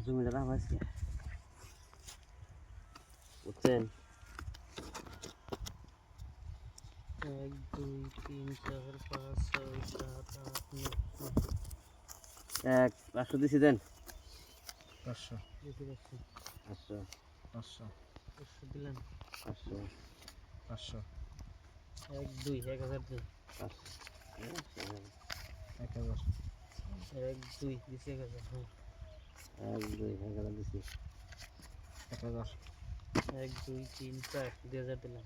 জমিটা নাম আছে বুঝছেন 1 2 3 4 5 6 7 8 9 এক 500 দিছি দেন 500 দিতে পারছি 500 500 500 দিলাম 500 500 1 2 1000 দিন 1000 1 2 দিছি 1000 হ্যাঁ 1 2 11 দিছি 1000 1 2 3 4 2000 দিলাম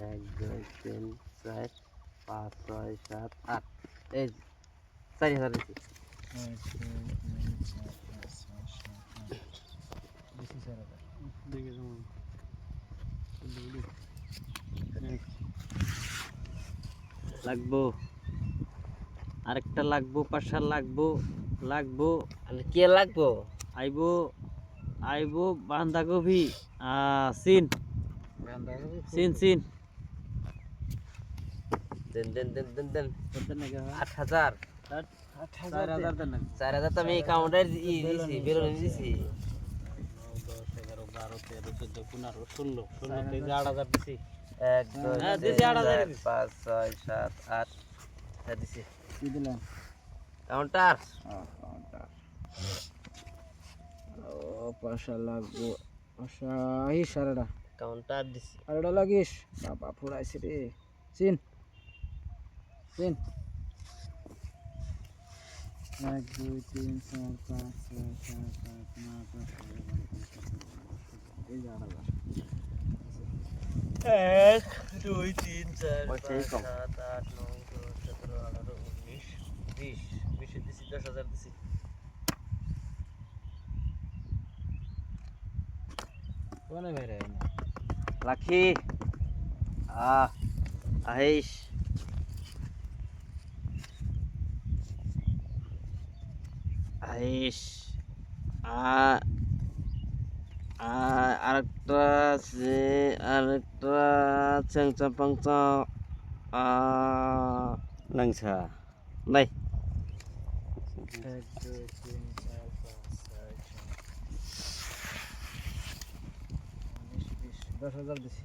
1 2 3 4 5 6 7 8 এই 4000 দিছি 1 2 3 4 5 6 7 8 দিছি 4000 দেখে যেমন লাগবো আরেকটা লাগবো পাশা লাগবো আর কি লাগবো আইবো আইবো বাঁধাকপি সিন সিন দেন দেন দেন দেন দেন কত নাকি 8000 4000 দেন না 4000 তো আমি কাউন্টার দিছি বেরোনি দিছি 9 10 11 12 13 14 15 16 তে 8000 দিছি 1 2 হ্যাঁ, 3 দিছি 8000 4 5 6 7 8 হ্যাঁ দিছি কি দিলেন কাউন্টার কাউন্টার ও পয়সা লাগবো পয়সা এই সারাটা কাউন্টার দিছি আরেটা লাগিস বাবা ফুরাইছে রে চিন চিন 1 2 3 4 5 6 7 8 9 10 এই 8000 1 2 3 4 5 পয়সাই 7 কম। 8 9 10 17 18 19 20 20 দিছি 10000 দিছি কোনে বেরে লাখি আহিস আহিস আরেকটা আছে আরেকটা চ্যাংচা পাংচা লাংসা নাই 1 2 3 4 5 6 7 10,000 দিছি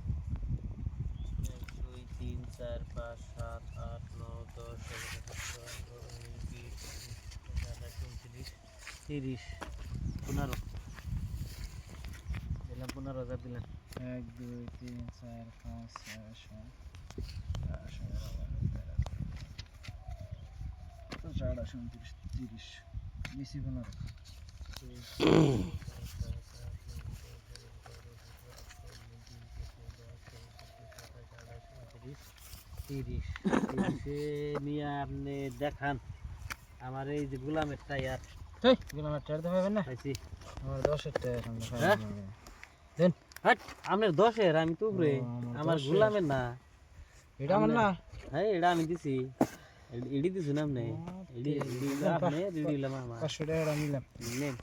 1 2 3 4 5 7 8 9 10 11 12 13 20 15 দিলাম 15000 দিলাম 1 2 3 4 5 6 7 8 30 নিছি 15 30 নিয়ে আপনি দেখান আমার এই যে গোলামের টায়ার এই গুলো মারতে পারবেন না পাইছি আমার 10 টাকা সামনে হ্যাঁ? দেন হাট আপনার 10-এর আমি তো উপরে ও, আমার আমার 10-এর। গোলামের না এটা আমার না হ্যাঁ এটা আমি দিছি এডি দিছি না আপনি এডি এডি আপনি এডি দিলাম আমার 500 টাকা নিলাম নেন